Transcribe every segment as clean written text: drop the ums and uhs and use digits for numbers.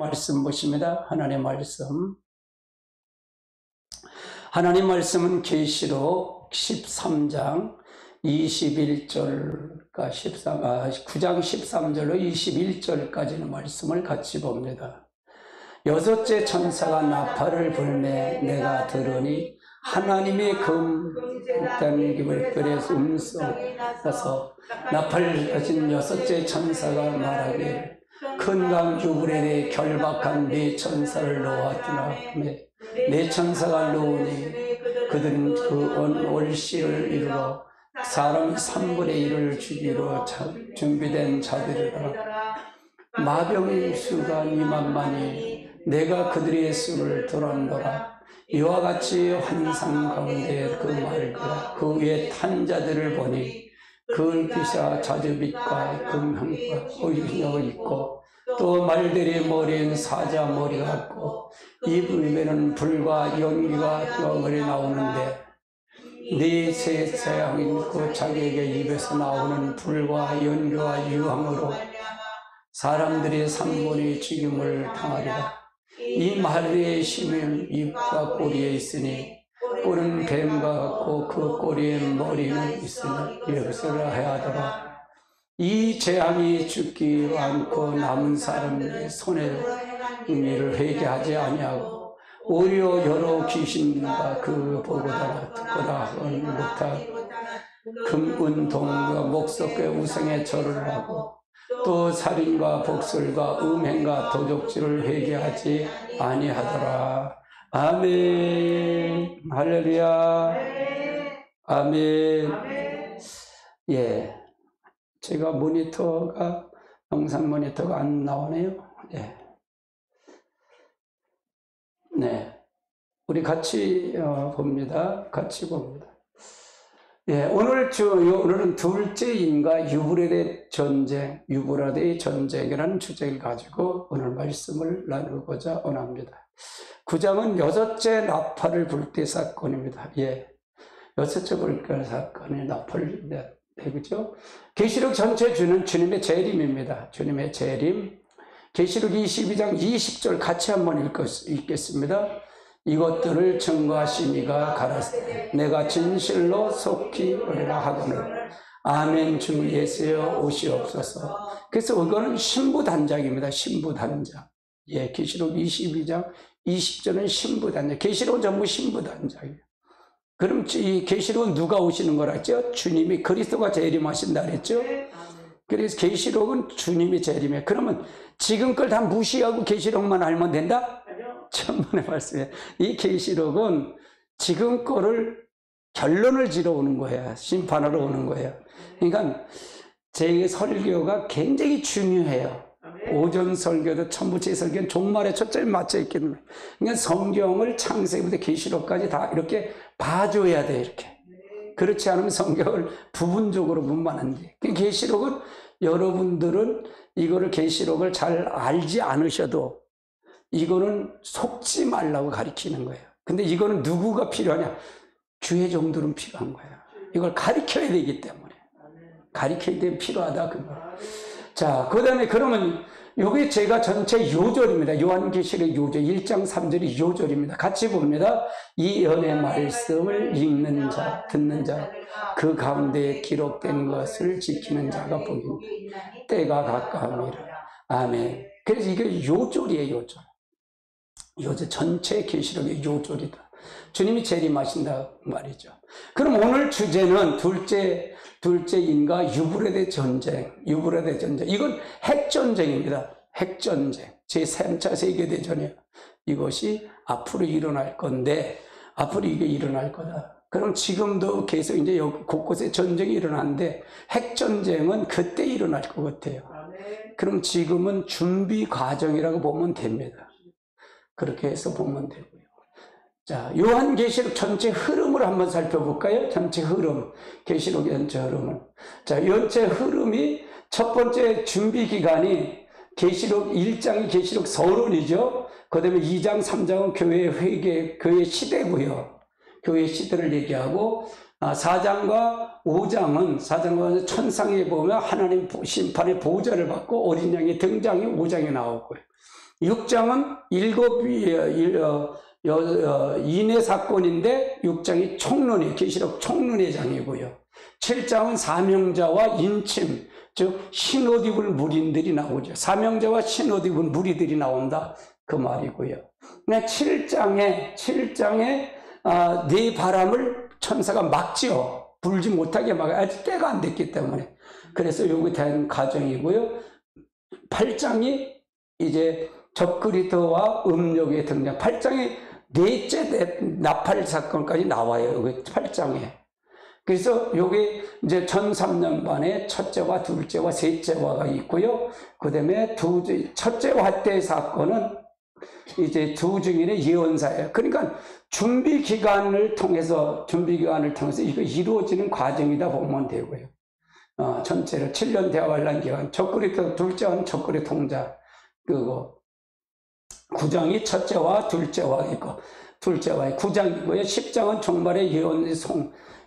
말씀 보십니다. 하나님의 말씀. 하나님 말씀은 계시록 13장 21절과 9장 13절로 21절까지는 말씀을 같이 봅니다. 여섯째 천사가 나팔을 불매 내가 들으니 하나님의 금단기를 끓여서 음성에서 나팔을 가진 여섯째 천사가 말하기를 큰 강 유브라데 결박한 네 천사를 놓아주라. 네 천사가 놓으니 그들은 그 월시를 이루어 사람 3분의 1을 죽이러 준비된 자들이라. 마병의 수가 2만만이 내가 그들의 수를 들었노라. 이와 같이 환상 가운데 그 말과 그 위에 탄 자들을 보니 그 빛이 자주빛과 금형과 호유력을 입고 또 말들의 머리엔 사자 머리 같고 입에는 불과 연기가 머리 나오는데 네 세 재앙이 있고 자기에게 입에서 나오는 불과 연기와 유황으로 사람들의 3분의 죽임을 당하리라. 이 말의 힘은 입과 꼬리에 있으니 꼴은 뱀과 같고 그 꼬리에 머리는 있으니 이것을 해야 하더라. 이 재앙이 죽기 않고 남은 사람의 손에 일을 회개하지 아니하고 오히려 여러 귀신과 그 보고다 듣고다 못하 금은 동과 목석과 우상에 절을 하고 또 살인과 복술과 음행과 도적질을 회개하지 아니하더라. 아멘. 할렐루야. 아멘. 예, 제가 영상 모니터가 안 나오네요. 예. 네, 우리 같이 봅니다. 같이 봅니다. 예, 오늘은 둘째인과 유브라데 전쟁, 유브라데의 전쟁이라는 주제를 가지고 오늘 말씀을 나누고자 원합니다. 9장은 여섯째 나팔을 불 때 사건입니다. 예, 여섯째 불 때 사건이 나팔을 그죠? 계시록 전체 주는 주님의 재림입니다. 주님의 재림. 계시록 22장 20절 같이 한번 읽겠습니다. 이것들을 증거하시니가 가라사대 내가 진실로 속히 오리라 하거늘 아멘 주 예수여 오시옵소서. 그래서 이거는 신부단장입니다. 신부단장. 예, 계시록 22장 20절은 신부단장. 계시록은 전부 신부단장이에요. 그럼 이 계시록은 누가 오시는 거라 했죠? 주님이 그리스도가 재림하신다 그랬죠? 그래서 계시록은 주님이 재림해. 그러면 지금 걸 다 무시하고 계시록만 알면 된다? 천만의 말씀이에요. 이 계시록은 지금 거를 결론을 지러 오는 거예요. 심판하러 오는 거예요. 그러니까 제 설교가 굉장히 중요해요. 오전 설교도 천부째 설교는 종말의 초점이 맞춰 있기 때문에. 그러니까 성경을 창세기부터 계시록까지 다 이렇게 봐줘야 돼, 이렇게. 그렇지 않으면 성경을 부분적으로 보면 안 돼. 계시록은 여러분들은 이거를 계시록을 잘 알지 않으셔도 이거는 속지 말라고 가르치는 거예요. 근데 이거는 누구가 필요하냐? 주의 종들은 필요한 거예요. 이걸 가르쳐야 되기 때문에. 가르쳐야 되면 필요하다, 그거. 자, 그 다음에 그러면 요게 제가 전체 요절입니다. 요한계시록 요절 1장 3절이 요절입니다. 같이 봅니다. 이 연의 말씀을 읽는 자, 듣는 자, 그 가운데 기록된 것을 지키는 자가 보이니 때가 가까움이라. 아멘. 그래서 이게 요절이에요, 요절. 요절 전체 계시록의 요절이다. 주님이 재림하신다 말이죠. 그럼 오늘 주제는 둘째인가 유브라데 전쟁. 유브라데 전쟁. 이건 핵전쟁입니다. 핵전쟁. 제3차 세계대전이에요. 이것이 앞으로 일어날 건데, 앞으로 이게 일어날 거다. 그럼 지금도 계속 이제 곳곳에 전쟁이 일어나는데, 핵전쟁은 그때 일어날 것 같아요. 그럼 지금은 준비 과정이라고 보면 됩니다. 그렇게 해서 보면 되고요. 자, 요한계시록 전체 흐름을 한번 살펴볼까요? 전체 흐름. 계시록의 전체 흐름을. 자, 전체 흐름이 첫 번째 준비 기간이 계시록 1장이 계시록 서론이죠. 그 다음에 2장, 3장은 교회 회개, 교회 시대고요. 교회 시대를 얘기하고, 4장과 5장은 천상에 보면 하나님 심판의 보좌를 받고 어린 양의 등장이 5장에 나오고요. 6장은 인해 사건인데 6장이 총론이 계시록 총론의 장이고요. 7장은 사명자와 인침, 즉 흰옷 입은 무리들이 나오죠. 사명자와 흰옷 입은 무리들이 나온다 그 말이고요. 7장에 네 바람을 천사가 막지요. 불지 못하게 막아요. 아직 때가 안 됐기 때문에. 그래서 여기 된 과정이고요. 8장이 이제 적그리스도와 음욕의 등장. 8장이 넷째 나팔 사건까지 나와요. 여기 8장에. 그래서 여기 이제 1003년반에 첫째와 둘째와 셋째화가 있고요. 그 다음에 첫째화 때 사건은 이제 두 증인의 예언사예요. 그러니까 준비 기간을 통해서 이거 이루어지는 과정이다 보면 되고요. 전체를 7년 대화환란 기간, 적그리스도 둘째와는 적그리스도 통자, 그거 9장이 첫째와 둘째와 있고, 둘째와의 9장이고요. 10장은 종말의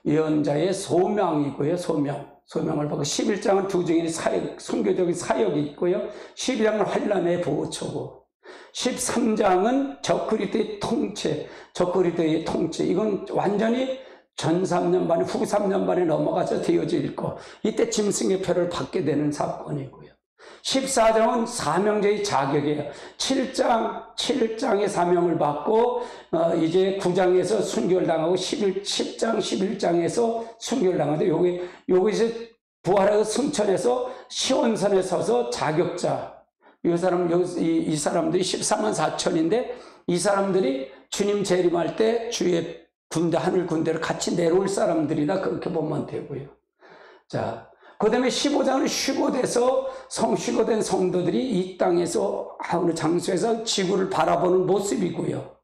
예언자의 소명이고요. 소명을 보고 11장은 두 증인의 사역, 선교적인 사역이 있고요. 12장은 환란의 보호초고, 13장은 적그리스도의 통치. 이건 완전히 전 3년반에 후 3년반에 넘어가서 되어져 있고, 이때 짐승의 표를 받게 되는 사건이고요. 14장은 사명자의 자격이에요. 7장의 사명을 받고 이제 9장에서 순교를 당하고 10장 11장에서 순교를 당하는데 여기서 부활하고 승천해서 시온산에 서서 자격자, 이 사람들이 14만 4천인데 이 사람들이 주님 재림할 때 주의 군대, 하늘 군대를 같이 내려올 사람들이다, 그렇게 보면 되고요. 자, 그 다음에 15장은 휴거된 성도들이 이 땅에서 어느 장소에서 지구를 바라보는 모습이고요.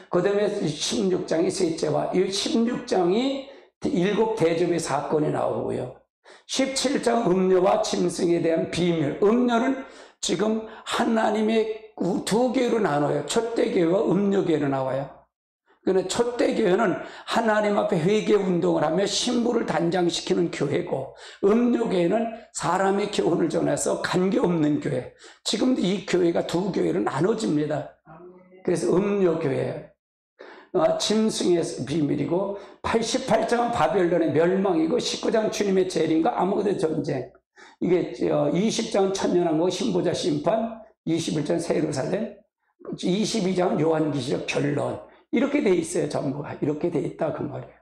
그 다음에 16장이 셋째와, 이 16장이 7 대접의 사건이 나오고요. 17장 음료와 짐승에 대한 비밀. 음료는 지금 하나님의 두 교회로 나눠요. 촛대교회와 음료교회로 나와요. 그런데 촛대교회는 하나님 앞에 회개 운동을 하며 신부를 단장시키는 교회고, 음료교회는 사람의 교훈을 전해서 관계없는 교회. 지금도 이 교회가 두 교회로 나눠집니다. 그래서 음료교회, 짐승의 비밀이고, 88장은 바벨론의 멸망이고, 19장은 주님의 재림과 아무것도 전쟁. 이게 20장은 천년왕국 신보자 심판, 21장은 새 예루살렘, 22장은 요한계시록 결론. 이렇게 돼 있어요. 전부가 이렇게 돼 있다 그 말이에요.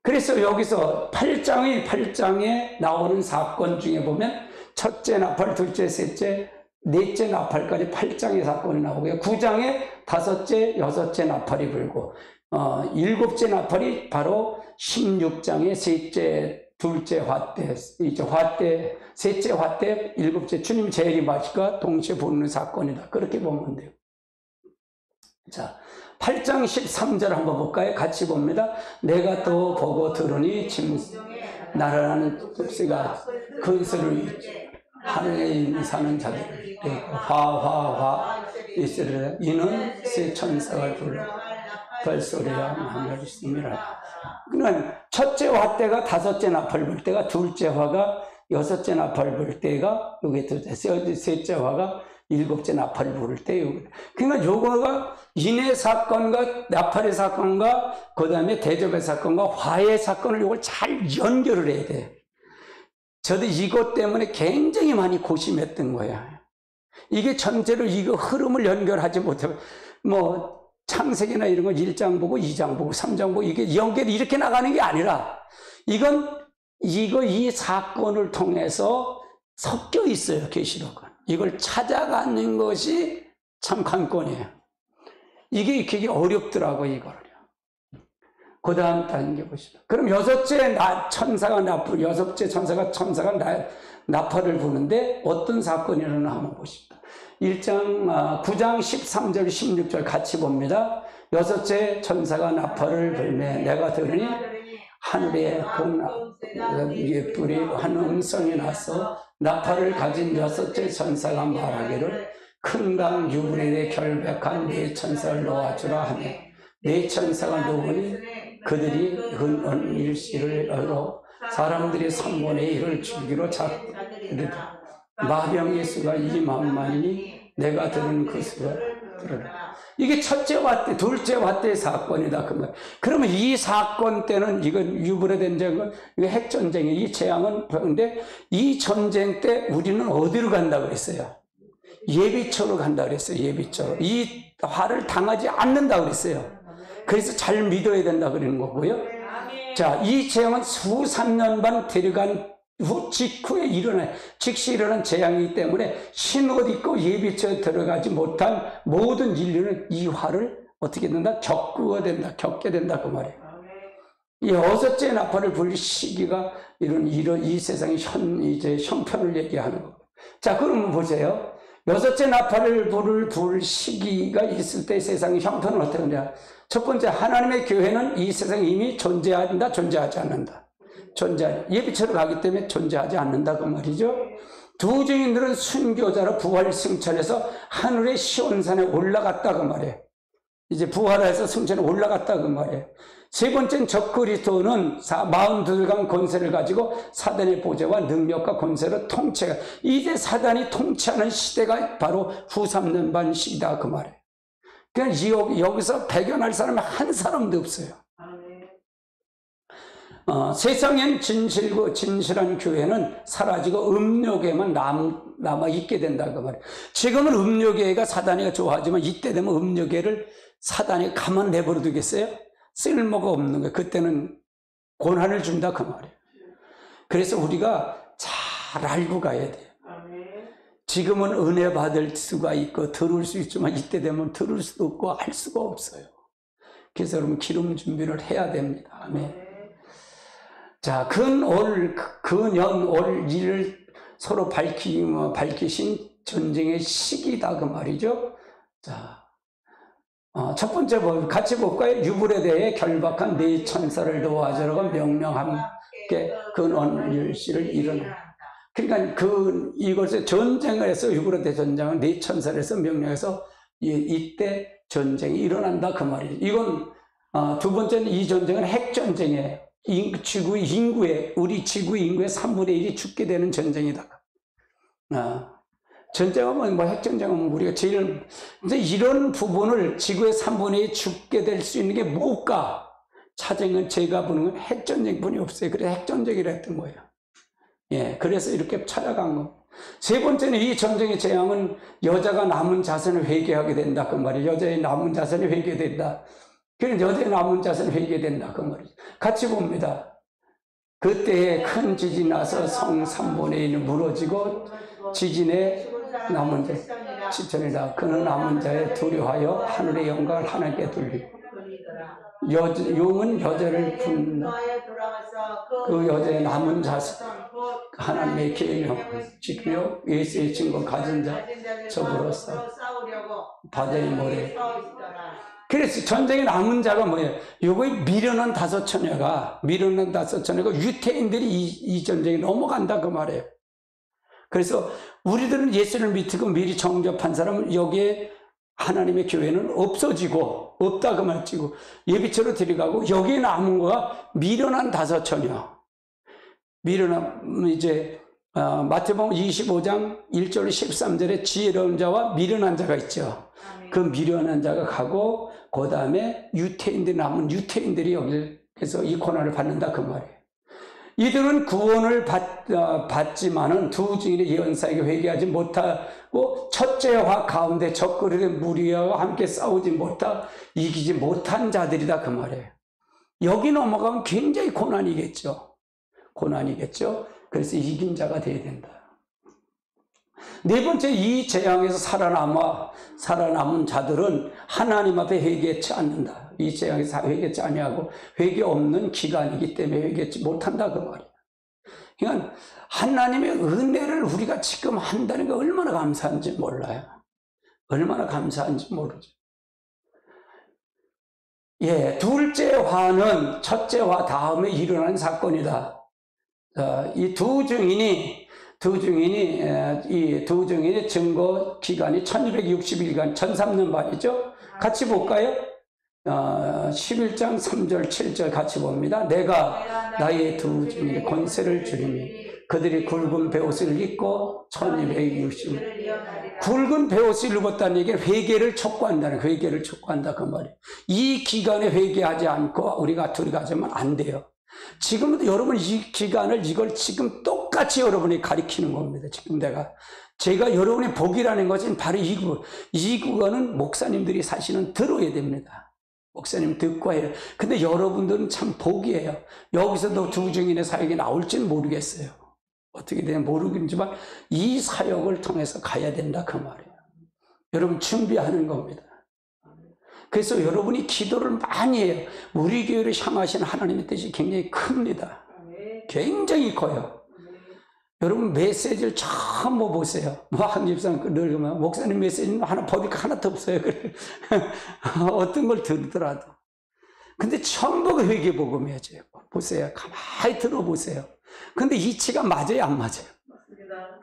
그래서 여기서 8장에 나오는 사건 중에 보면 첫째 나팔, 둘째, 셋째, 넷째 나팔까지 8장의 사건이 나오고요. 9장에 다섯째, 여섯째 나팔이 불고, 일곱째 나팔이 바로 16장의 셋째, 둘째 화때, 셋째 화때, 일곱째 주님 재림하시과 동시에 보는 사건이다. 그렇게 보면 돼요. 자, 8장 13절 한번 볼까요? 같이 봅니다. 내가 또 보고 들으니 나라라는 뜻이가 근수를 하늘에 사는 자들, 이스라엘, 이는 새 천사가 불러 별소리와 하늘 있음이라. 그러니까 첫째 화 때가 다섯째 나팔 불 때가, 둘째 화가 여섯째 나팔 불 때가, 여기 셋째 화가 일곱째 나팔을 부를 때, 그러니까 요거가 인해 사건과 나팔의 사건과 그 다음에 대접의 사건과 화해 사건을 요걸 잘 연결을 해야 돼. 저도 이것 때문에 굉장히 많이 고심했던 거야. 이게 전체로 이거 흐름을 연결하지 못하면, 창세기나 이런 거 1장 보고 2장 보고 3장 보고 이게 연결이 이렇게 나가는 게 아니라, 이 사건을 통해서 섞여 있어요, 계시록은. 이걸 찾아가는 것이 참 관건이에요. 이게 어렵더라고요, 이거를요. 그 다음 단계 보시죠. 그럼 여섯째 천사가 나팔을 부는데 어떤 사건이 일어나 한번 보십시다. 9장 13절 16절 같이 봅니다. 여섯째 천사가 나팔을 불매 내가 들으니 하늘에 불이 한 음성이 나서 나팔을 가진 여섯째 천사가 말하기를 큰 강 유브레데 결백한 네 천사를 놓아주라 하네. 네 천사가 누구니? 그들이 일시를 열어 사람들이 3분의 1을 주기로 잡으리라. 마병의 수가 2만만이니 내가 들은 그 수가 들어라. 이게 첫째와 때, 둘째와 때의 사건이다 그 말. 그러면 이 사건 때는 이건 유브라데 전쟁은 이거 핵전쟁이 이 재앙은 그런데 이 전쟁 때 우리는 어디로 간다 그랬어요? 예비처로 간다 그랬어요. 예비처로. 이 화를 당하지 않는다 그랬어요. 그래서 잘 믿어야 된다 그러는 거고요. 자, 이 재앙은 수삼 년 반 데려간 후 직후에 일어난 즉시 일어난 재앙이기 때문에 신옷 입고 예비처에 들어가지 못한 모든 인류는 이 화를 어떻게 된다? 겪게 된다 그 말이에요. 이 여섯째 나팔을 불 시기가 이런 이 세상의 이제 형편을 얘기하는 거. 자, 그러면 보세요. 여섯째 나팔을 불 시기가 있을 때 세상의 형편은 어떻게 되냐? 첫 번째, 하나님의 교회는 이 세상에 이미 존재한다, 존재하지 않는다. 예비처로 가기 때문에 존재하지 않는다 그 말이죠. 두 증인들은 순교자로 부활 승천해서 하늘의 시온산에 올라갔다 그 말이에요. 이제 부활해서 승천에 올라갔다 그 말이에요. 세 번째는 적그리스도는 42강 권세를 가지고 사단의 보좌와 능력과 권세로 통치가 이제 사단이 통치하는 시대가 바로 후 3년 반 시기다 그 말이에요. 그냥 여기서 배견할 사람이 한 사람도 없어요. 세상엔 진실한 교회는 사라지고 음료교회만 남아있게 된다 그 말이에요. 지금은 음료교회가 사단이가 좋아하지만 이때 되면 음료교회를 사단이 가만 내버려 두겠어요? 쓸모가 없는 거예요. 그때는 고난을 준다 그 말이에요. 그래서 우리가 잘 알고 가야 돼요. 지금은 은혜 받을 수가 있고 들을 수 있지만 이때 되면 들을 수도 없고 알 수가 없어요. 그래서 여러분 기름 준비를 해야 됩니다. 아멘. 자, 근년 올 일을 서로 밝히신 전쟁의 시기다 그 말이죠. 자, 첫 번째 같이 볼까요? 유브라데에 결박한 네 천사를 도와주라고 명령함께 근원 일시를 일어나. 그러니까 이것을 전쟁을 해서 유브라데 전쟁을 네 천사를 해서 명령해서 이때 전쟁이 일어난다 그 말이죠. 이건 두 번째는 이 전쟁은 핵전쟁이에요. 우리 지구 인구의 3분의 1이 죽게 되는 전쟁이다. 전쟁하면 핵전쟁하면 우리가 제일 이제 이런 부분을 지구의 3분의 1이 죽게 될 수 있는 게 뭘까? 차쟁은 제가 보는 건 핵전쟁뿐이 없어요. 그래서 핵전쟁이라 했던 거예요. 예, 그래서 이렇게 찾아간 거. 세 번째는 이 전쟁의 재앙은 여자가 남은 자손을 회개하게 된다 그 말이에요. 여자의 남은 자손이 회개된다. 그래서 여자의 남은 자손이 회개된다 그 말이죠. 같이 봅니다. 그때에 큰 지진이 나서 성 3분의 1은 무너지고 지진에 남은 자 지천이다. 그는 남은 자에 두려워하여 하늘의 영광을 하나님께 돌리고 용은 여자를 품는다. 그 여자의 남은 자손 하나님의 계명 지키며 예수의 증거 가진 자 적으로 싸우려고 바다의 모래. 그래서 전쟁에 남은 자가 뭐예요? 요거에 미련한 5처녀가 유태인들이 이 전쟁에 넘어간다 그 말이에요. 그래서 우리들은 예수를 믿고 미리 정접한 사람은 여기에 하나님의 교회는 없어지고 없다 그 말이고 예비처로 들어가고 여기에 남은 거가 미련한 5처녀. 미련한 이제 마태복음 25장 1절 13절에 지혜로운 자와 미련한 자가 있죠. 그 미련한 자가 가고 그 다음에 남은 유태인들이 여기서 이 고난을 받는다 그 말이에요. 이들은 구원을 받지만은 두 증인의 예언사에게 회개하지 못하고 첫째 화 가운데 적그리스도의 무리와 함께 싸우지 이기지 못한 자들이다 그 말이에요. 여기 넘어가면 굉장히 고난이겠죠. 그래서 이긴 자가 돼야 된다. 네 번째, 이 재앙에서 살아남은 자들은 하나님 앞에 회개치 않는다. 이 재앙에서 회개치 아니하고 회개 없는 기간이기 때문에 회개치 못한다 그 말이에요. 그러니까 하나님의 은혜를 우리가 지금 한다는 게 얼마나 감사한지 몰라요. 얼마나 감사한지 모르죠. 예, 둘째 화는 첫째 화 다음에 일어난 사건이다. 이 두 증인이 증거 기간이 1260일간 1003년 반이죠. 같이 볼까요? 11장 3절 7절 같이 봅니다. 내가 나의 두 증인의 권세를 주리니 그들이 굵은 베옷을 입고 1260. 굵은 베옷을 입었다는 얘기는 회개를 촉구한다는 거예요. 회개를 촉구한다 그 말이에요. 이 기간에 회개하지 않고 우리가 들어가자면 안 돼요. 지금도 여러분 이 기간을 이걸 지금 똑같이 여러분이 가리키는 겁니다. 지금 제가 여러분의 복이라는 것은 바로 이 구간은 목사님들이 사실은 들어야 됩니다. 목사님 듣고 해요. 근데 여러분들은 참 복이에요. 여기서도 두 증인의 사역이 나올지는 모르겠어요. 어떻게 되냐 모르겠지만 이 사역을 통해서 가야 된다 그 말이에요. 여러분 준비하는 겁니다. 그래서 여러분이 기도를 많이 해요. 우리 교회를 향하시는 하나님의 뜻이 굉장히 큽니다. 굉장히 커요. 여러분 메시지를 전부 보세요. 한 집사님 늘 목사님 메시지는 하나 보니까 하나도 없어요. 그래. 어떤 걸 들더라도. 근데 전부가 회개복음이어져요. 보세요. 가만히 들어보세요. 근데 이치가 맞아요, 안 맞아요?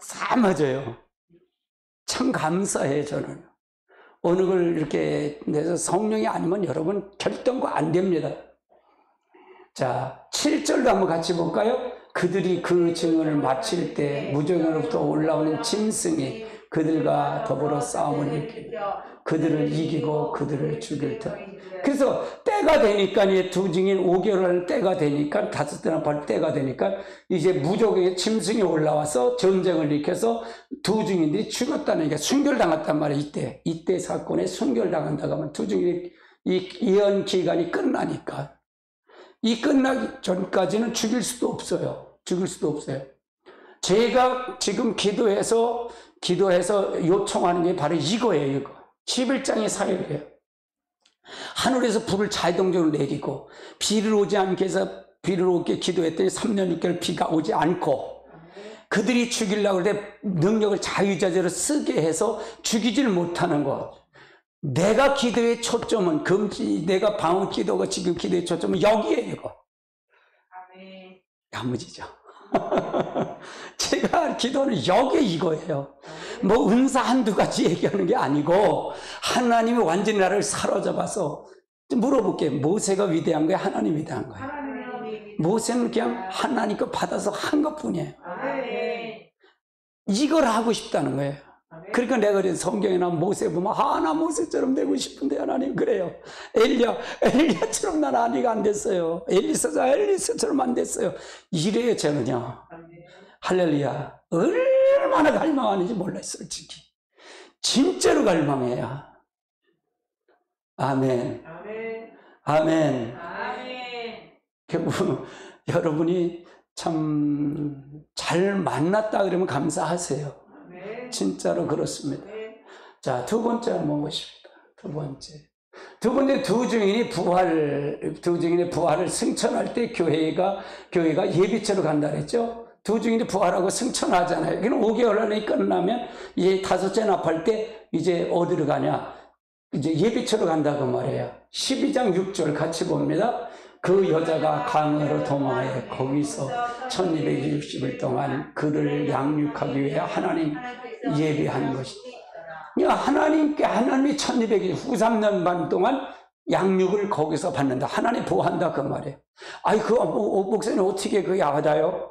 다 맞아요. 참 감사해요, 저는. 어느 걸 이렇게 내서 성령이 아니면 여러분 결정과 안 됩니다. 자, 7절도 한번 같이 볼까요? 그들이 그 증언을 마칠 때 무정으로부터 올라오는 짐승이 그들과 더불어 싸움을 일으키고 그들을 이기고 그들을 죽일 터. 그래서 때가 되니까 두 증인 5개월 때가 되니까 5대나 8때가 되니까 이제 무적의 짐승이 올라와서 전쟁을 일으켜서 두 증인들이 죽었다는 게 순결당했단 말이에요. 이때 사건에 순결당한다고 하면 두 증인이 이 예언 기간이 끝나니까 이 끝나기 전까지는 죽일 수도 없어요. 죽일 수도 없어요. 제가 지금 기도해서 요청하는 게 바로 이거예요. 이거 11장의 사역이에요. 하늘에서 불을 자동적으로 내리고 비를 오지 않게 해서 비를 오게 기도했더니 3년 6개월 비가 오지 않고 그들이 죽이려고 할 때 능력을 자유자재로 쓰게 해서 죽이질 못하는 것. 내가 기도의 초점은 내가 방언 기도가 지금 기도의 초점은 여기에요. 이거. 야무지죠. 제가 기도는 여기 이거예요. 뭐 은사 한두 가지 얘기하는 게 아니고 하나님이 완전히 나를 사로잡아서 물어볼게요. 모세가 위대한 거예요? 하나님 위대한 거예요? 모세는 그냥 하나님 거 받아서 한 것뿐이에요. 이걸 하고 싶다는 거예요. 그러니까 내가 그래서 성경에 나온 모세 보면 나 모세처럼 되고 싶은데 하나님 그래요. 엘리야처럼 난 아니가 안 됐어요. 엘리사처럼 안 됐어요. 이래요 저는요. 할렐루야. 얼마나 갈망하는지 몰라요 솔직히. 진짜로 갈망해요. 아멘. 아멘. 결국 여러분이 참 잘 만났다 그러면 감사하세요. 진짜로 그렇습니다. 자, 두 번째 한번 보십시다. 두 번째 두 증인의 부활을 승천할 때 교회가 예비처로 간다 그랬죠? 두 증인이 부활하고 승천하잖아요. 그럼 5개월 안에 끝나면 이제 5째 납할 때 이제 어디로 가냐? 이제 예비처로 간다고 말해요. 12장 6절 같이 봅니다. 그 여자가 강으로 도망하여 거기서 1260일 동안 그를 양육하기 위해 하나님 예비한 것이다. 하나님이 1200일 후 3년 반 동안 양육을 거기서 받는다. 하나님 보호한다 그 말이에요. 목사님 어떻게 그게 알아요?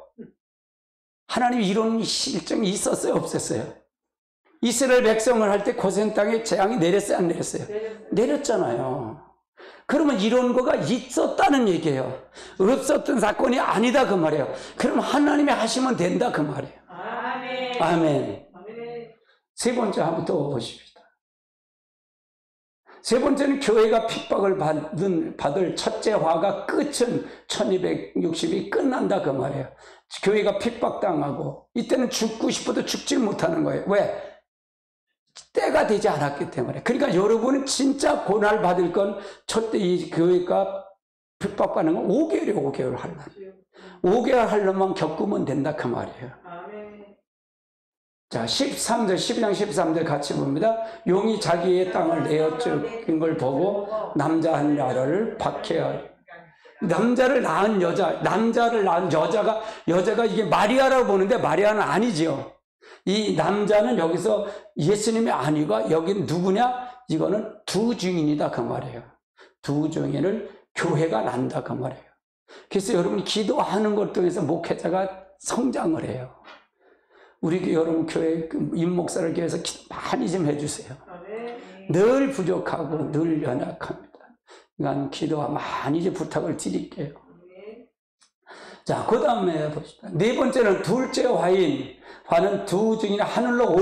하나님이 이런 일정이 있었어요? 없었어요? 이스라엘 백성을 할 때 고센 땅에 재앙이 내렸어요? 안 내렸어요? 내렸잖아요. 그러면 이런 거가 있었다는 얘기예요. 없었던 사건이 아니다 그 말이에요. 그럼 하나님이 하시면 된다 그 말이에요. 아멘. 세 번째 한번 또 보십시다. 세 번째는 교회가 핍박을 받을 첫째 화가 끝은 1260이 끝난다 그 말이에요. 교회가 핍박당하고 이때는 죽고 싶어도 죽지 못하는 거예요. 왜? 때가 되지 않았기 때문에. 그러니까 여러분은 진짜 고날 받을 건 첫째 이 교회가 핍박받는 건 5개월이에요. 5개월 하려면. 5개월 하려면 겪으면 된다 그 말이에요. 자, 13절, 12장 13절 같이 봅니다. 용이 자기의 땅을 내어쫓긴 걸 보고 남자 한 여자를 박해하리. 남자를 낳은 여자가 이게 마리아라고 보는데 마리아는 아니죠. 이 남자는 여기서 예수님이 아니고 여기는 누구냐? 이거는 두 증인이다 그 말이에요. 두 증인을 교회가 난다 그 말이에요. 그래서 여러분이 기도하는 것 통해서 목회자가 성장을 해요. 우리 여러분 교회 임목사를 위해서 기도 많이 좀 해주세요. 늘 부족하고 늘 연약합니다. 그러니까 기도와 많이 좀 부탁을 드릴게요. 자, 그 다음에 봅시다. 네 번째는 둘째 화는 두 증인이 하늘로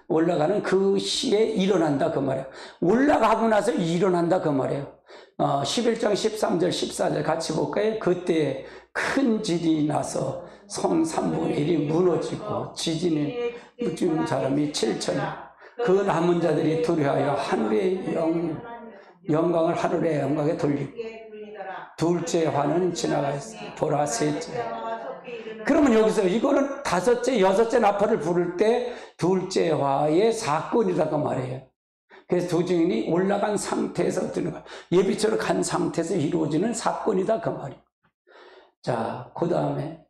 올라가는 그 시에 일어난다 그 말이에요. 올라가고 나서 일어난다 그 말이에요. 11장 13절 14절 같이 볼까요? 그때 큰 지진이 나서 성 3분의 1이 무너지고 지진이 죽은 사람이 7천이요. 그 남은 자들이 두려워하여 하늘의 영광을 하늘의 영광에 돌리고 둘째 화는 지나갔어요. 보라 셋째. 그러면 여기서 이거는 다섯째, 여섯째 나팔을 부를 때 둘째 화의 사건이라고 말해요. 그래서 두 증인이 올라간 상태에서 드는 거예요. 예비처럼 간 상태에서 이루어지는 사건이다 그 말이에요. 자, 그 다음에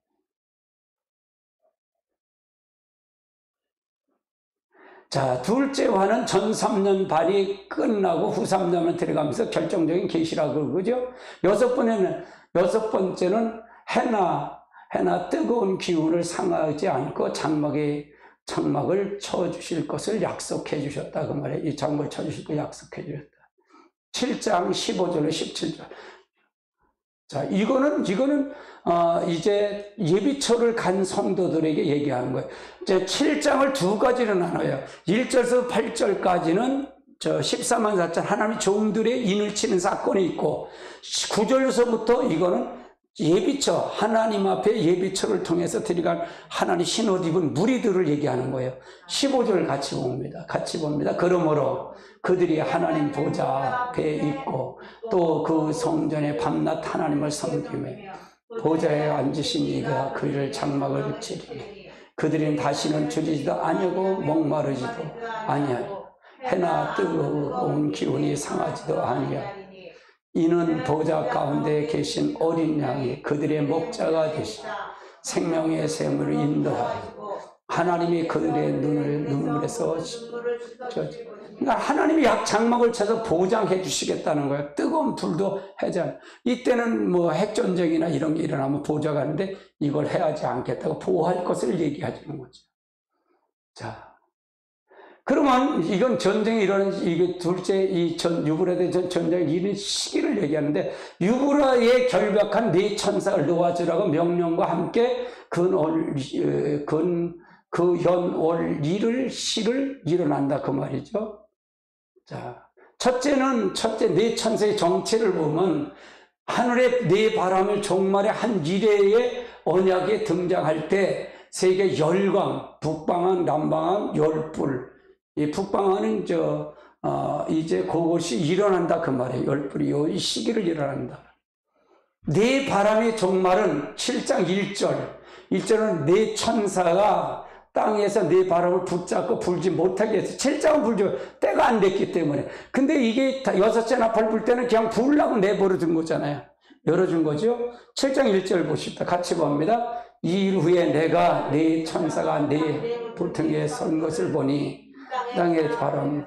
자, 둘째 화는 전 3년 반이 끝나고 후 3년을 들어가면서 결정적인 계시라고 그러죠. 여섯 번째는 해나 뜨거운 기운을 상하지 않고 장막을 쳐주실 것을 약속해 주셨다 그 말이에요. 이 장막을 쳐주실 거 약속해 주셨다. 7장 15절로 17절. 자, 이거는 이제 예비처를 간 성도들에게 얘기하는 거예요. 이제 7장을 두 가지로 나눠요. 1절에서 8절까지는 14만 4천 하나님의 종들의 인을 치는 사건이 있고 9절에서부터 이거는 예비처, 하나님 앞에 예비처를 통해서 들어간 하나님 신옷 입은 무리들을 얘기하는 거예요. 15절 같이 봅니다. 그러므로 그들이 하나님 보좌 앞에 있고 또 그 성전에 밤낮 하나님을 섬기며 보좌에 앉으신 이가 그를 장막을 치리니 그들은 다시는 줄이지도 아니하고 목마르지도 아니하고 해나 뜨거운 기운이 상하지도 아니하고 이는 보좌 가운데 계신 어린 양이 그들의 목자가 되시고 생명의 샘을 인도하고 하나님이 그들의 눈물에서 그러니까 하나님이 장막을 쳐서 보장해 주시겠다는 거예요. 뜨거운 불도 해자. 이때는 뭐 핵전쟁이나 이런 게 일어나면 보좌가 하는데 이걸 해야지 않겠다고 보호할 것을 얘기하시는 거죠. 자. 그러면 이건 전쟁이 일어나는 이게 둘째 유브라데 전쟁이 이런 시기를 얘기하는데 유브라에 결박한 네 천사를 놓아주라고 명령과 함께 그 연월 시를 일어난다 그 말이죠. 자, 첫째 네 천사의 정체를 보면 하늘의 네 바람을 종말의 한 이레의 언약에 등장할 때 세계 열광, 북방한, 남방한, 열불. 이 북방하는 이제 그것이 일어난다 그 말이에요. 열불이 이 시기를 일어난다. 네 바람의 종말은 7장 1절은 네 천사가 땅에서 네 바람을 붙잡고 불지 못하게 해서 7장은 불죠. 때가 안 됐기 때문에. 근데 이게 여섯째 나팔 불 때는 그냥 불라고 내버려 둔 거잖아요. 열어준 거죠. 7장 1절 보십시다. 같이 봅니다. 이 일 후에 내가 네 천사가 네 불등에 선 것을 보니 땅의 바람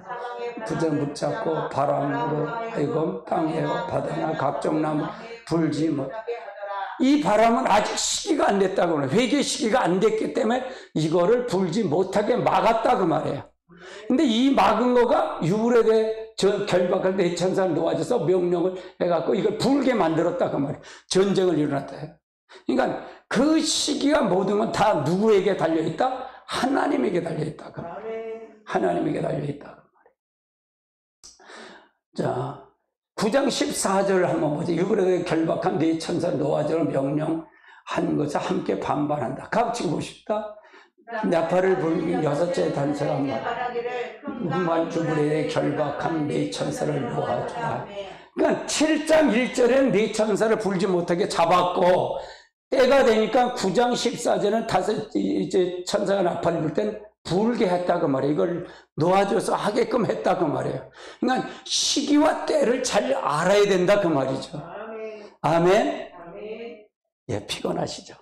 붙잡고 바람으로 하여금 땅에와 바다나 각종 나무 불지 못. 이 바람은 아직 시기가 안 됐다고 해요. 회개 시기가 안 됐기 때문에 이거를 불지 못하게 막았다 그 말이에요. 근데 이 막은 거가 유브라데 결박할 때 천사를 놓아줘서 명령을 해갖고 이걸 불게 만들었다 그 말이에요. 전쟁을 일어났다 해요. 그러니까 그 시기가 모든 건 다 누구에게 달려있다? 하나님에게 달려있다 그 말이에요. 하나님에게 달려있다. 자, 9장 14절을 한번 보죠. 유브라데 결박한 네 천사를 놓아주라 명령한 것을 함께 반발한다. 같이 보십시다. 나팔을 불긴 여섯째 단서가 뭐야? 유브라데 결박한 네 천사를 놓아주라. 그러니까 7장 1절에는 네 천사를 불지 못하게 잡았고 때가 되니까 9장 14절은 이제 천사가 나팔을 불 때는 불게 했다고 말이에요. 이걸 놓아줘서 하게끔 했다고 말이에요. 그러니까 시기와 때를 잘 알아야 된다 그 말이죠. 아멘. 예, 피곤하시죠?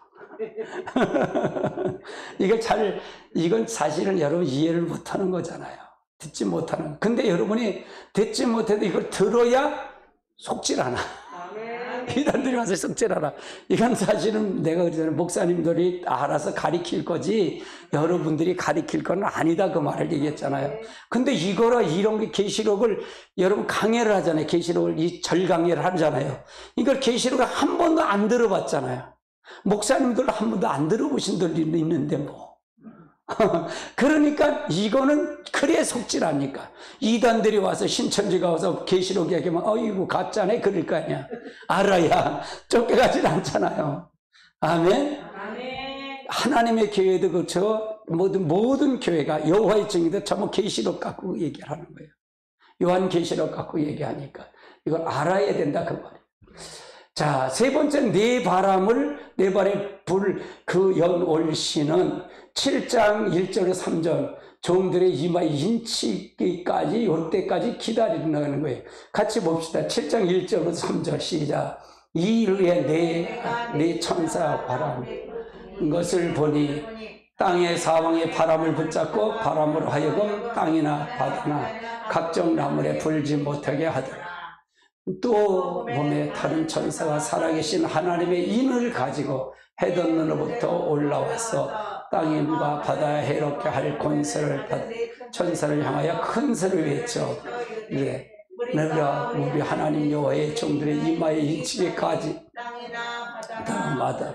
이건 사실은 여러분 이해를 못하는 거잖아요. 듣지 못하는. 근데 여러분이 듣지 못해도 이걸 들어야 속질 않아. 이단들이 와서 속죄하라. 이건 사실은 내가 그러잖아요. 목사님들이 알아서 가리킬 거지 여러분들이 가리킬 건 아니다 그 말을 얘기했잖아요. 근데 이런 게 계시록을 여러분 강해를 하잖아요. 계시록을 이 절강해를 하잖아요. 이걸 계시록을 한 번도 안 들어봤잖아요. 목사님들 한 번도 안 들어보신 분들이 있는데 뭐. 그러니까 이거는 그래 속지랍니까? 이단들이 와서 신천지가 와서 계시록 얘기하면 어이구 가짜네 그럴 거 아니야. 알아야 쫓겨가진 않잖아요. 아멘. 하나님의 교회도 그렇죠. 모든 교회가 여호와의 증인도 전부 계시록 갖고 얘기를 하는 거예요. 요한 계시록 갖고 얘기하니까 이걸 알아야 된다 그 말이에요. 자, 세 번째 네 발에 불 그 연올시는 7장 1절 3절 종들의 이마에 인치기까지 요때까지 기다리는 거예요. 같이 봅시다. 7장 1절부터 3절 시작. 이르에 내 천사 바람 것을 보니 땅의 사방에 바람을 붙잡고 바람으로 하여금 땅이나 바다나 각종 나물에 불지 못하게 하더라. 또 몸에 다른 천사가 살아계신 하나님의 인을 가지고 해돋는로부터 올라와서 땅인과 바다에 해롭게 할 권세를 받은 천사를 향하여 큰 소리를 외쳐 내가 우리 하나님 여호와의 종들의 이마에 인치기까지 땅마다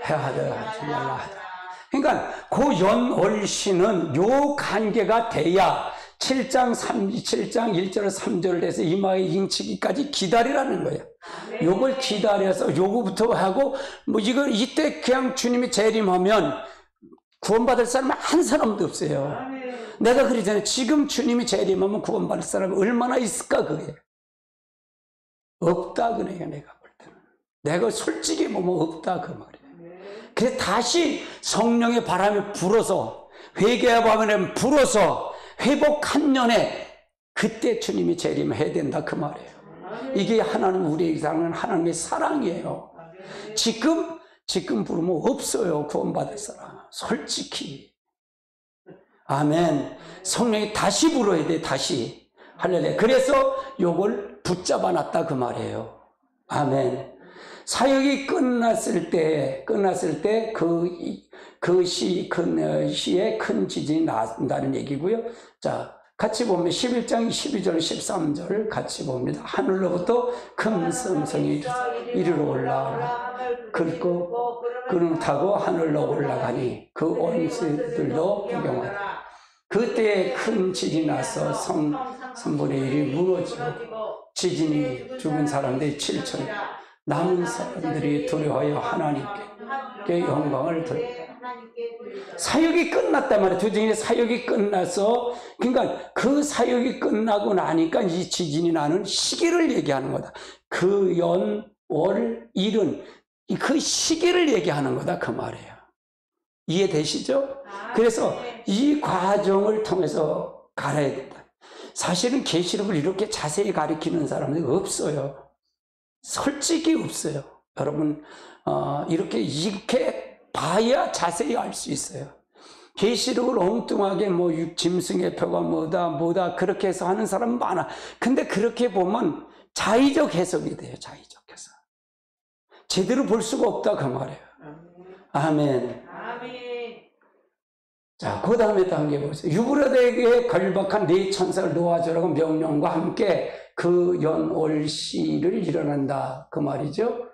해하려 하지 말라 하더라. 그러니까 그 연월시는 요 관계가 돼야 7장 1절 3절을 해서 이마에 인치기까지 기다리라는 거예요. 요걸 기다려서 요거부터 하고 이때 그냥 주님이 재림하면 구원받을 사람은 한 사람도 없어요. 내가 그러잖아요. 지금 주님이 재림하면 구원받을 사람이 얼마나 있을까 그게. 없다 그래요. 내가 볼 때는. 내가 솔직히 보면 없다 그 말이에요. 그래서 다시 성령의 바람이 불어서 회개의 바람이 불어서 회복한 년에 그때 주님이 재림해야 된다 그 말이에요. 이게 하나님 우리에게 사는 하나님의 사랑이에요. 지금 부르면 없어요 구원받을 사람. 솔직히 아멘. 성령이 다시 불어야 돼. 다시 할렐루야. 그래서 요걸 붙잡아 놨다 그 말이에요. 아멘. 사역이 끝났을 때 그 시에 큰 지진이 난다는 얘기고요. 자, 같이 보면 11장 12절 13절 같이 봅니다. 하늘로부터 큰 음성이 이리로 올라오라. 그리고 그는 타고 하늘로 올라가니 그 원수들도 구경하라. 그때 큰 지진이 나서 성분의 일이 무너지고 지진이 죽은 사람들이 7천 남은 사람들이 두려워하여 하나님께 영광을 돌려 사역이 끝났단 말이에요. 도중에 사역이 끝나서 그러니까 그 사역이 끝나고 나니까 이 지진이 나는 시기를 얘기하는 거다. 그 연, 월, 일은 그 시기를 얘기하는 거다 그 말이에요. 이해되시죠? 그래서 이 과정을 통해서 가려야 된다. 사실은 계시록을 이렇게 자세히 가리키는 사람들이 없어요. 솔직히 없어요. 여러분 이렇게 봐야 자세히 알 수 있어요. 계시록을 엉뚱하게 짐승의 표가 뭐다 그렇게 해서 하는 사람 많아. 근데 그렇게 보면 자의적 해석이 돼요. 자의적 해석. 제대로 볼 수가 없다 그 말이에요. 아멘. 자, 그 다음에 단계 보세요. 유브라데에게 걸박한 네 천사를 놓아주라고 명령과 함께 그 연올시를 일어난다 그 말이죠.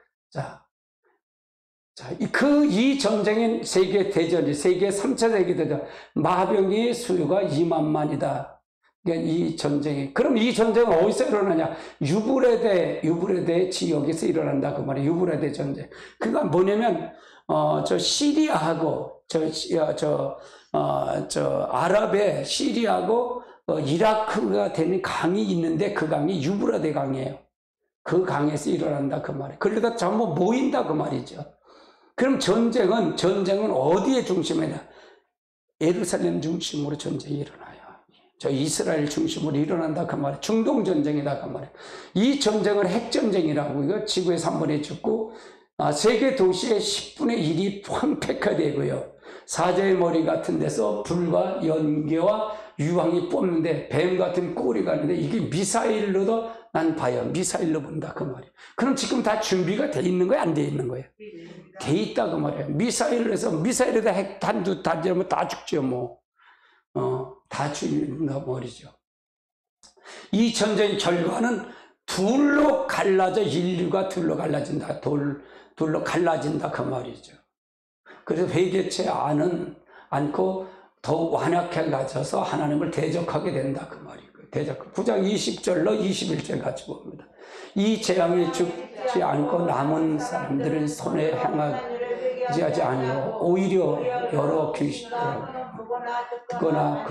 이 전쟁은 세계 대전이 세계 3차 세계 대전 마병의 수요가 2만만이다. 그러니까 이 전쟁이 그럼 이 전쟁은 어디서 일어나냐? 유브라데 지역에서 일어난다 그 말이에요. 유브라데 전쟁. 그가 뭐냐면 저 시리아하고 아랍의 시리아하고 이라크가 되는 강이 있는데 그 강이 유브라데 강이에요. 그 강에서 일어난다 그 말이에요. 그러다 전부 모인다 그 말이죠. 그럼 전쟁은 어디에 중심이냐? 예루살렘 중심으로 전쟁이 일어나요. 저 이스라엘 중심으로 일어난다 그 말이에요. 중동 전쟁이다 그 말이에요. 이 전쟁을 핵전쟁이라고 이거 지구의 3분의 1 죽고 세계 도시의 10분의 1이 황폐화되고요. 사자의 머리 같은 데서 불과 연기와 유황이 뿜는데 뱀 같은 꼬리가 있는데 이게 미사일로도 난 봐요. 미사일로 본다 그 말이에요. 그럼 지금 다 준비가 돼 있는 거야? 안 돼 있는 거예요? 돼 있다 그 말이에요. 미사일로 해서 미사일에다 핵 단두 던지면 다 죽죠 뭐. 다 죽는다 말이죠. 이 전쟁의 결과는 둘로 갈라져 인류가 둘로 갈라진다. 둘로 갈라진다 그 말이죠. 그래서 회개치 않고 더욱 완악해 가져서 하나님을 대적하게 된다 그 말이고 대적 9장 20절로 21절 같이 봅니다. 이 재앙이 죽지 않고 남은 사람들은 손에 행하지 하지 아니요 오히려 여러 귀신 듣거나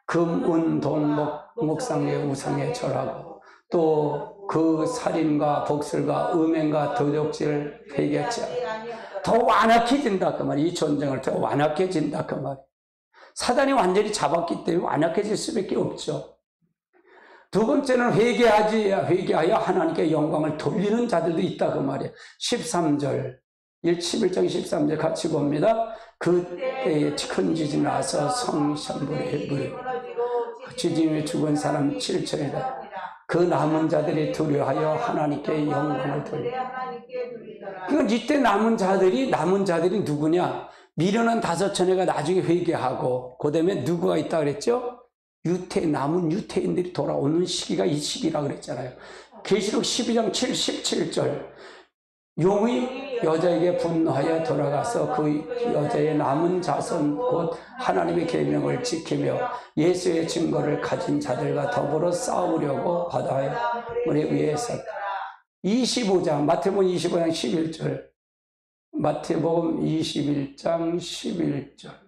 금, 은, 돈, 목상에 우상에 절하고 또 그 살인과 복술과 음행과 도적질 회개치 더 완악해진다 그 말이에요. 이 전쟁을 더 완악해진다 그 말이에요. 사단이 완전히 잡았기 때문에 완악해질 수밖에 없죠. 두 번째는 회개하여 하나님께 영광을 돌리는 자들도 있다 그 말이에요. 13절 11장 13절 같이 봅니다. 그때에 큰 지진이 나서 성산불에 지진에 죽은 사람 7천이다. 그 남은 자들이 두려워하여 하나님께 영광을 돌리라. 그러니까 이때 남은 자들이 누구냐? 미련한 5천회가 나중에 회개하고 그 다음에 누구가 있다 그랬죠? 남은 유태인들이 돌아오는 시기가 이 시기라 그랬잖아요. 계시록 12장 77절 용이 여자에게 분노하여 돌아가서 그 여자의 남은 자손 곧 하나님의 계명을 지키며 예수의 증거를 가진 자들과 더불어 싸우려고 바다의 문에 위에 섰다. 25장 마태복음 25장 11절 마태복음 21장 11절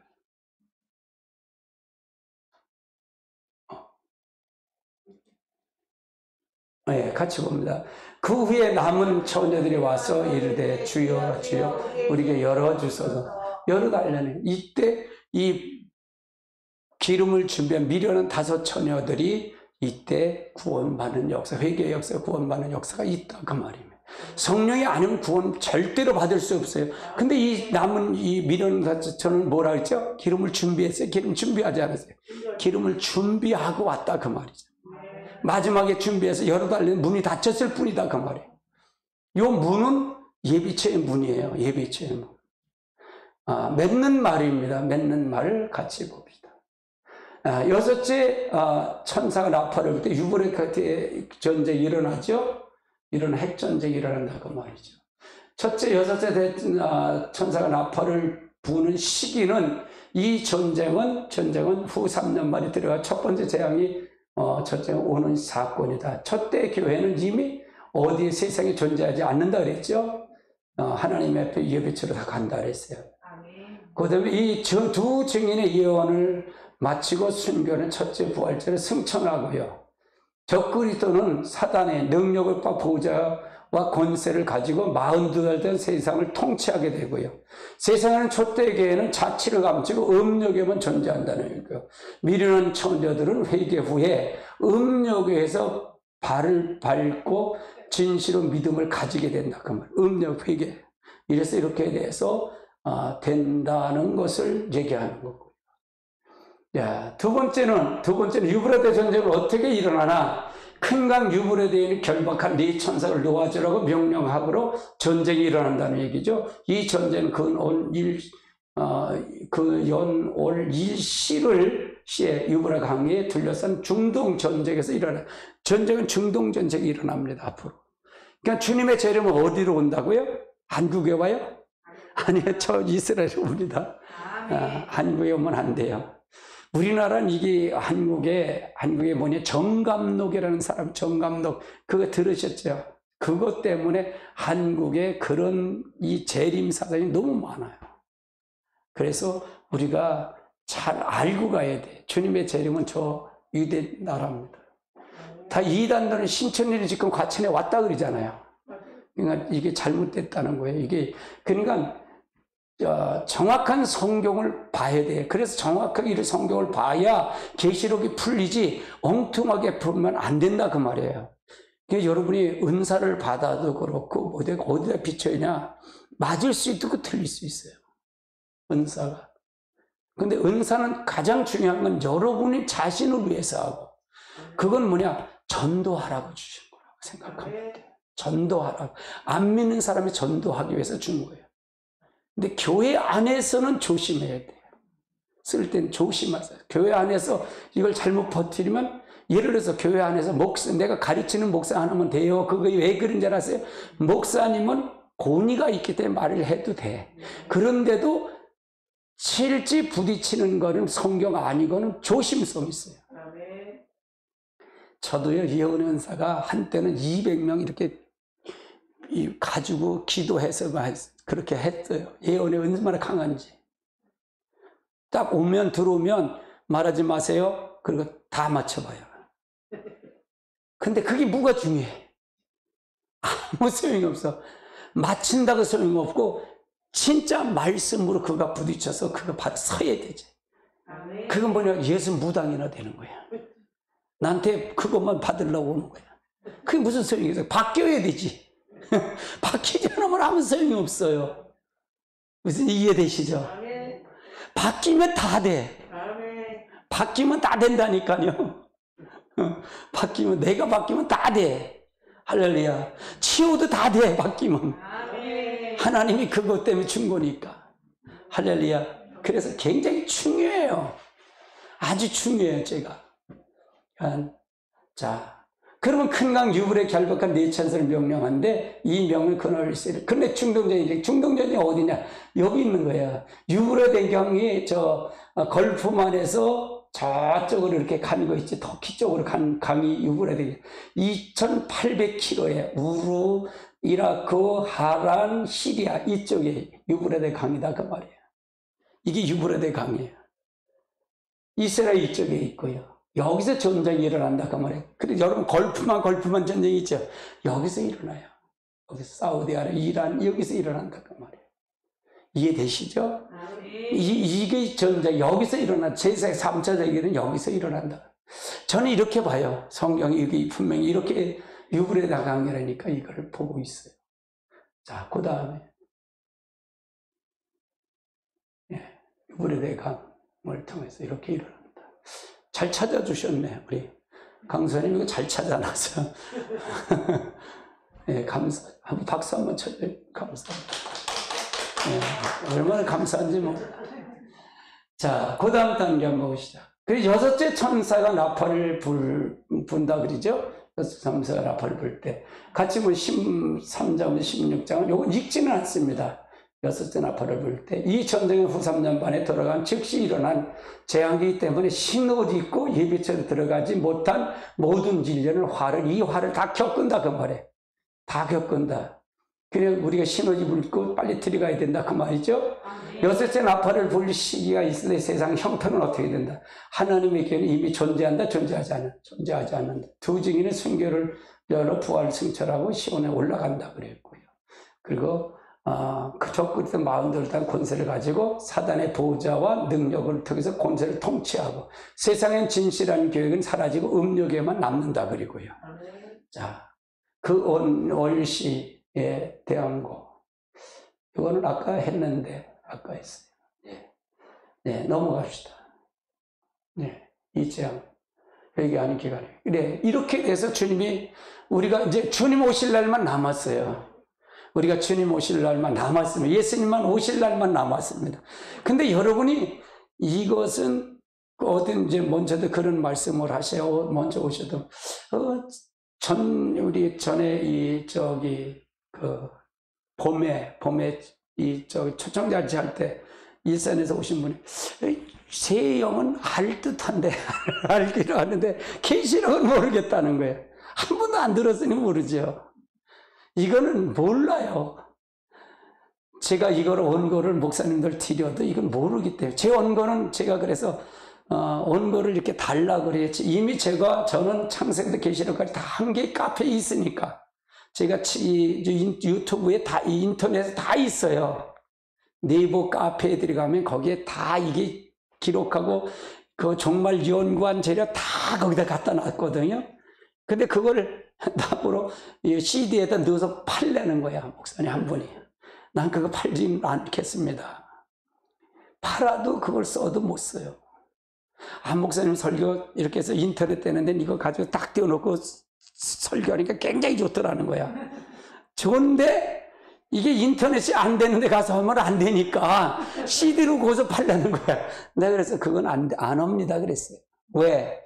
네, 같이 봅니다. 그 후에 남은 처녀들이 와서 이르되 주여 주여 우리에게 열어주소서. 열어달라는 이때 이 기름을 준비한 미련한 5 처녀들이 이때 구원받는 역사, 회개의 역사, 구원받는 역사가 있다 그 말입니다. 성령이 아니면 구원 절대로 받을 수 없어요. 근데 이 남은 이 미련한 5 처녀는 뭐라 그랬죠? 기름을 준비했어요. 기름 준비하지 않았어요. 기름을 준비하고 왔다 그 말이죠. 마지막에 준비해서 열어달라는 문이 닫혔을 뿐이다 그 말이에요. 이 문은 예비체의 문이에요. 예비체의 문. 맺는 말입니다. 맺는 말을 같이 봅시다. 6째 천사가 나팔을 불 때 유브라데 전쟁이 일어나죠. 이런 핵전쟁이 일어난다 그 말이죠. 첫째 6째 천사가 나팔을 부는 시기는 이 전쟁은 후 3년 만에 들어가 첫 번째 재앙이 첫째 오는 사건이다. 첫때 교회는 이미 어디 세상에 존재하지 않는다 그랬죠. 하나님 앞에 예배처로 다 간다 그랬어요. 그 다음에 이 두 증인의 예언을 마치고 순교는 첫째 부활절에 승천하고요. 적그리스도는 사단의 능력을 보좌와 권세를 가지고 42살 된 세상을 통치하게 되고요. 세상에는 촛대 교회는 자치를 감추고 음욕에만 존재한다는 거예요. 미련한 처녀들은 회개 후에 음욕에서 발을 밟고 진실로 믿음을 가지게 된다 그 말. 음욕 회개. 이래서 이렇게 돼서 된다는 것을 얘기하는 거고. 두 번째는 유브라데 전쟁은 어떻게 일어나나? 큰 강 유브라데에 결박한 4 천사를 놓아주라고 명령하므로 전쟁이 일어난다는 얘기죠. 이 전쟁은 연올 일시에 유브라 강에 둘러싼 중동 전쟁에서 일어나. 전쟁은 중동 전쟁이 일어납니다 앞으로. 그러니까 주님의 재림은 어디로 온다고요? 한국에 와요? 아니요, 저 이스라엘에 옵니다. 한국에 오면 안 돼요. 우리나라는 이게 한국에 뭐냐 정감록이라는 사람, 정감록 그거 들으셨죠? 그것 때문에 한국에 그런 이 재림 사상이 너무 많아요. 그래서 우리가 잘 알고 가야 돼. 주님의 재림은 저 유대 나라입니다. 다 이단들은 신천일이 지금 과천에 왔다 그러잖아요. 그러니까 이게 잘못됐다는 거예요. 이게 그러니까 정확한 성경을 봐야 돼. 그래서 정확하게 이 성경을 봐야 계시록이 풀리지 엉뚱하게 풀면 안 된다 그 말이에요. 그러니까 여러분이 은사를 받아도 그렇고 어디다 비춰있냐 맞을 수 있고 틀릴 수 있어요. 은사가. 근데 은사는 가장 중요한 건 여러분이 자신을 위해서 하고, 그건 뭐냐? 전도하라고 주신 거라고 생각하면 돼요. 전도하라고. 안 믿는 사람이 전도하기 위해서 준 거예요. 근데 교회 안에서는 조심해야 돼요. 쓸 땐 조심하세요. 교회 안에서 이걸 잘못 버티면, 예를 들어서 교회 안에서 내가 가르치는 목사 하나면 돼요. 그거 왜 그런 줄 아세요? 목사님은 권위가 있기 때문에 말을 해도 돼. 그런데도 실제 부딪히는 거는 성경 아니고는 조심성이 있어요. 저도요, 예언의 은사가 한때는 200명 이렇게 가지고 기도해서 그렇게 했어요. 예언의 얼마나 강한지. 딱 들어오면 말하지 마세요. 그리고 다 맞춰봐요. 근데 그게 뭐가 중요해? 아무 소용이 없어. 맞춘다고 소용이 없고, 진짜 말씀으로 그가 부딪혀서 그가 서야 되지. 그건 뭐냐? 예수 무당이나 되는 거야. 나한테 그것만 받으려고 오는 거야. 그게 무슨 소용이 있어? 바뀌어야 되지. 바뀌지 않으면 아무 소용이 없어요. 무슨 이해되시죠? 바뀌면 다 돼. 바뀌면 다 된다니까요. 내가 바뀌면 다 돼. 할렐루야. 치워도 다 돼, 바뀌면. 하나님이 그것 때문에 준 거니까. 할렐루야. 그래서 굉장히 중요해요. 아주 중요해요, 제가. 자, 그러면 큰 강 유브레 결박한 네 천사를 명령한데, 이 명을 그날 쓰리. 근데 중동전이 어디냐? 여기 있는 거야. 유브레 강이 걸프만에서 저쪽으로 이렇게 가는 거 있지. 터키 쪽으로 간 강이 유브레데. 2,800km에 우루, 이라크, 하란, 시리아 이쪽에 유브레데 강이다 그 말이에요. 이게 유브레데 강이에요. 이스라엘 이쪽에 있고요. 여기서 전쟁이 일어난다 그 말이에요. 그래서 여러분 걸프만 전쟁이 있죠. 여기서 일어나요. 여기서 사우디아라비아, 이란 여기서 일어난다 그 말이에요. 이해되시죠? 이게 전쟁 여기서 일어나. 제 3차 세계는 여기서 일어난다. 저는 이렇게 봐요. 성경이 여기 분명히 이렇게 유브레데 강이라니까 이걸 보고 있어요. 자, 그 다음에 유브레데 강을 통해서 이렇게 일어납니다. 잘 찾아주셨네, 우리 강사님. 이거 잘 찾아놔서. 예, 감사. 한번 박수 한번 쳐줘요. 감사합니다. 예, 얼마나 감사한지 뭐. 자, 그 다음 단계 한번 보시죠. 그래서 여섯째 천사가 나팔을 분다 그러죠? 여섯 천사가 나팔을 불 때. 같이 뭐 13장, 16장은 요건 읽지는 않습니다. 여섯째 나팔을 불 때 이 전쟁의 후 3년 반에 돌아간 즉시 일어난 재앙이기 때문에 신옷 입고 예배처로 들어가지 못한 모든 진리는 이 화를 다 겪은다 그 말이에요. 다 겪은다. 그래 우리가 신옷 입고 빨리 들어가야 된다 그 말이죠. 여섯째 나팔을 불 시기가 있을 때 세상 형편은 어떻게 된다? 하나님에게는 이미 존재한다, 존재하지 않는다. 두 증인은 순교를 열어 부활 승천하고 시온에 올라간다 그랬고요. 그리고 그 적그리스도 마음대로 단 권세를 가지고 사단의 보호자와 능력을 통해서 권세를 통치하고 세상엔 진실한 교육은 사라지고 음욕에만 남는다 그리고요. 자, 그 월시에 대한 거 이거는 아까 했는데 아까 했어요. 네, 넘어갑시다. 네, 이 재앙 여기 아닌 기간에. 그래 이렇게 돼서 주님이 우리가 이제 주님 오실 날만 남았어요. 우리가 주님 오실 날만 남았습니다. 예수님만 오실 날만 남았습니다. 근데 여러분이 이것은 어딘지 먼저도 그런 말씀을 하세요. 먼저 오셔도 우리 전에 봄에 초청잔치 할 때 일산에서 오신 분이 새 영은 알 듯한데 알기로 하는데 계시록은 모르겠다는 거예요. 한 번도 안 들었으니 모르죠. 이거는 몰라요. 제가 이걸 원고를 목사님들 드려도 이건 모르기 때문에 제 원고는 제가 그래서 원고를 이렇게 달라고 그랬지. 이미 저는 창세기부터 계시록까지 다 한 개 카페에 있으니까 제가 유튜브에 다 인터넷에 다 있어요. 네이버 카페에 들어가면 거기에 다 이게 기록하고 그 정말 연구한 재료 다 거기다 갖다 놨거든요. 근데 그걸 나보러 CD에다 넣어서 팔려는 거야, 목사님 한 분이. 난 그거 팔지 않겠습니다. 팔아도 그걸 써도 못 써요. 목사님 설교 이렇게 해서 인터넷 되는데 이거 가지고 딱 띄워놓고 설교하니까 굉장히 좋더라는 거야. 좋은데 이게 인터넷이 안 되는데 가서 하면 안 되니까 CD로 고서 팔라는 거야. 내가 그래서 그건 안 합니다 그랬어요. 왜?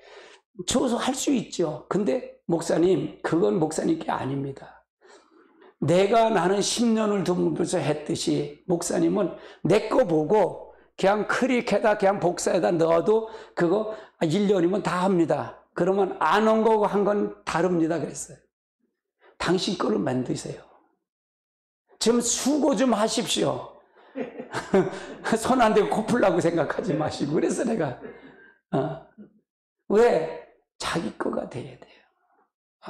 줘서 할 수 있죠. 근데 목사님, 그건 목사님 게 아닙니다. 나는 10년을 두면서 했듯이 목사님은 내 거 보고 그냥 크리켓에다 그냥 복사에다 넣어도 그거 1년이면 다 합니다. 그러면 안 한 거고 한 건 다릅니다 그랬어요. 당신 거를 만드세요. 지금 수고 좀 하십시오. 손 안 대고 코 풀라고 생각하지 마시고. 그래서 내가 왜? 자기 거가 돼야 돼요.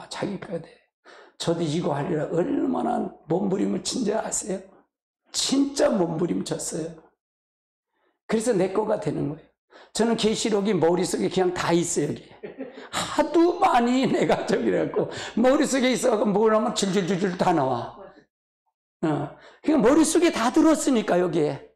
자기 거가 돼요. 저도 이거 하려라 얼마나 몸부림을 친지 아세요? 진짜 몸부림 쳤어요. 그래서 내 거가 되는 거예요. 저는 계시록이 머릿속에 그냥 다 있어요. 여기. 하도 많이 내가 저기라고 머릿속에 있어서 뭘 하면 줄줄줄줄 다 나와. 그러니까 머릿속에 다 들었으니까 여기에.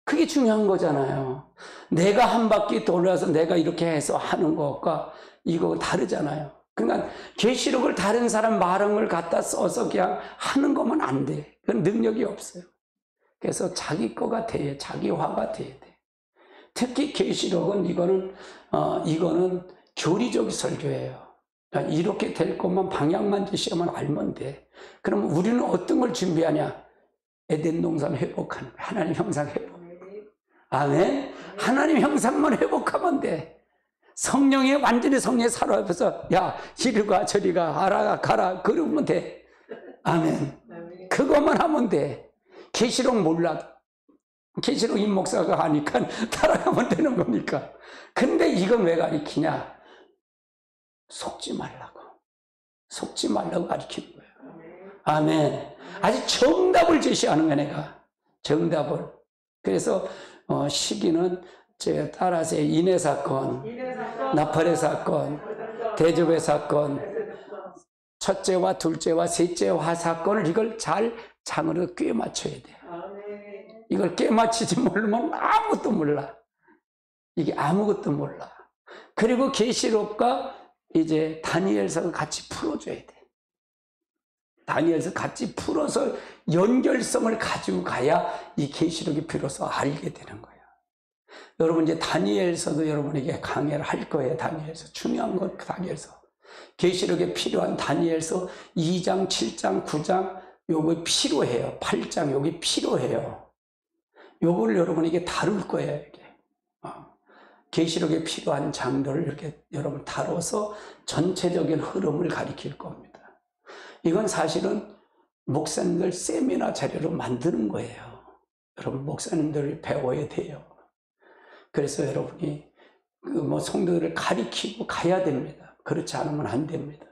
그게 중요한 거잖아요. 내가 한 바퀴 돌아서 내가 이렇게 해서 하는 것과 이거 다르잖아요. 그러니까 계시록을 다른 사람 말한 갖다 써서 그냥 하는 거면 안 돼. 그건 능력이 없어요. 그래서 자기 거가 돼요. 자기 화가 돼야 돼. 특히 계시록은 이거는 교리적 설교예요. 그러니까 이렇게 될 것만 방향만 제시하면 알면 돼. 그럼 우리는 어떤 걸 준비하냐? 에덴 동산 회복하는 거야. 하나님 형상 회복. 아멘. 하나님 형상만 회복하면 돼. 성령에 완전히 성령에 사로잡혀서 야 이리 가 저리 가 알아 가라 그러면 돼. 아멘. 그것만 하면 돼. 계시록 몰라도 계시록 임 목사가 하니까 따라가면 되는 거니까. 근데 이건 왜 가르치냐? 속지 말라고 가르치는 거예요. 아멘. 아주 정답을 제시하는 거야 내가. 정답을. 그래서 시기는 제가 따라서 인해 사건, 나팔의 사건, 대접의 사건, 첫째와 둘째와 셋째와 사건을 이걸 잘 장으로 꿰 맞춰야 돼요. 이걸 꿰 맞추지 모르면 아무것도 몰라. 이게 아무것도 몰라. 그리고 계시록과 이제 다니엘서가 같이 풀어줘야 돼. 다니엘서 같이 풀어서 연결성을 가지고 가야 이 계시록이 비로소 알게 되는 거예요. 여러분 이제 다니엘서도 여러분에게 강의를 할 거예요. 다니엘서 중요한 건 다니엘서. 계시록에 필요한 다니엘서 2장, 7장, 9장 요거 필요해요. 8장 여기 필요해요. 요거를 여러분에게 다룰 거예요. 이게. 계시록에 필요한 장들을 이렇게 여러분 다뤄서 전체적인 흐름을 가리킬 겁니다. 이건 사실은 목사님들 세미나 자료로 만드는 거예요. 여러분 목사님들을 배워야 돼요. 그래서 여러분이 성도들을 가리키고 가야 됩니다. 그렇지 않으면 안 됩니다.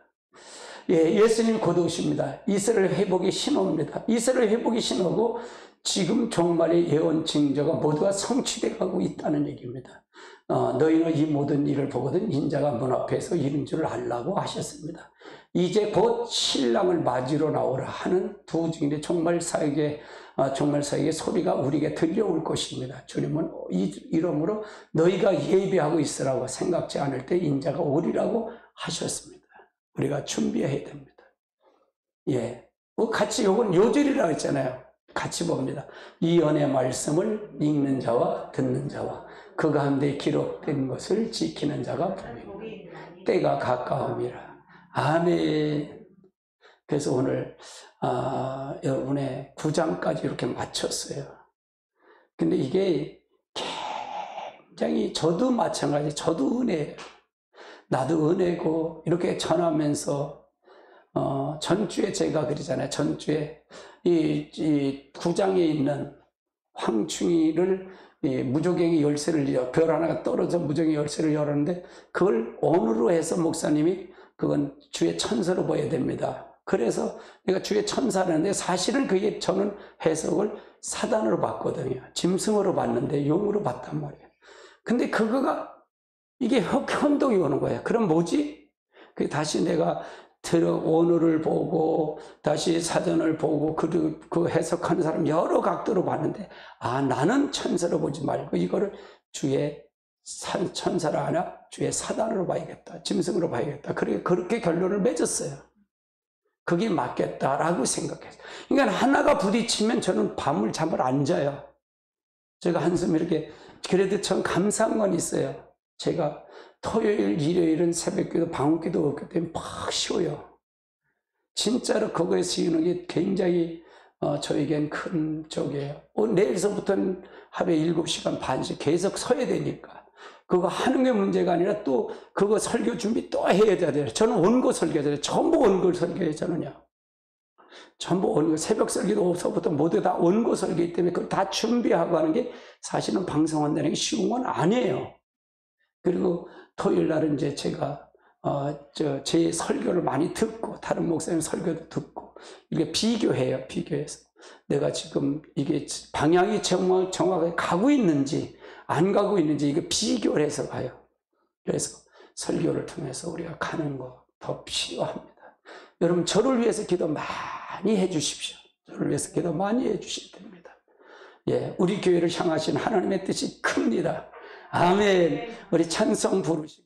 예수님 곧 오십니다. 이스라엘 회복의 신호입니다. 이스라엘 회복의 신호고 지금 종말의 예언 징조가 모두가 성취되어 가고 있다는 얘기입니다. 너희는 이 모든 일을 보거든 인자가 문 앞에서 이른 줄 알라고 하셨습니다. 이제 곧 신랑을 맞으러 나오라 하는 두 증인의 종말 사역의 소리가 우리에게 들려올 것입니다. 주님은 이러므로 너희가 예비하고 있으라고 생각지 않을 때 인자가 오리라고 하셨습니다. 우리가 준비해야 됩니다. 같이 요건 요절이라고 했잖아요. 같이 봅니다. 이 연의 말씀을 읽는 자와 듣는 자와 그 가운데 기록된 것을 지키는 자가 보이고 때가 가까움이라. 아멘. 그래서 오늘 여러분의 9장까지 이렇게 마쳤어요. 근데 이게 굉장히 저도 마찬가지. 저도 은혜예요. 나도 은혜고 이렇게 전하면서 전주에 제가 그러잖아요. 전주에 이 9장에 있는 황충이를 무조갱이 열쇠를 별 하나가 떨어져 무조갱이 열쇠를 열었는데 그걸 언어로 해서 목사님이 그건 주의 천사로 봐야 됩니다. 그래서 내가 주의 천사라는데 사실은 그게 저는 해석을 사단으로 봤거든요. 짐승으로 봤는데 용으로 봤단 말이에요. 근데 그거가 이게 혼동이 오는 거예요. 그럼 뭐지? 그 다시 내가 원어를 보고 다시 사전을 보고 그 해석하는 사람 여러 각도로 봤는데, 아, 나는 천사로 보지 말고 이거를 주의 천사로 하나 주의 사단으로 봐야겠다, 짐승으로 봐야겠다. 그렇게 결론을 맺었어요. 그게 맞겠다라고 생각했어요. 그러니까 하나가 부딪히면 저는 밤을 잠을 안 자요. 제가 한숨 이렇게, 그래도 전 감사한 건 있어요. 제가 토요일, 일요일은 새벽기도, 방울기도 없기 때문에 팍 쉬어요. 진짜로 그거에 쉬는 게 굉장히 저에겐 큰 쪽이에요. 내일서부터는 하루에 7시간 반씩 계속 서야 되니까. 그거 하는 게 문제가 아니라 또 그거 설교 준비 또 해야 돼요. 저는 원고 설교자예요. 전부 원고 설교예요, 저는요. 전부 원고, 새벽 설교도서부터 모두 다 원고 설교이기 때문에 그걸 다 준비하고 하는 게 사실은 방송한다는 게 쉬운 건 아니에요. 그리고 토요일 날은 이제 제가 제 설교를 많이 듣고 다른 목사님 설교도 듣고 이게 비교해요. 비교해서 내가 지금 이게 방향이 정확하게 가고 있는지 안 가고 있는지 이거 비교를 해서 가요. 그래서 설교를 통해서 우리가 가는 거 더 필요합니다. 여러분, 저를 위해서 기도 많이 해 주십시오. 저를 위해서 기도 많이 해 주셔야 됩니다. 예, 우리 교회를 향하신 하나님의 뜻이 큽니다. 아멘. 우리 찬송 부르시고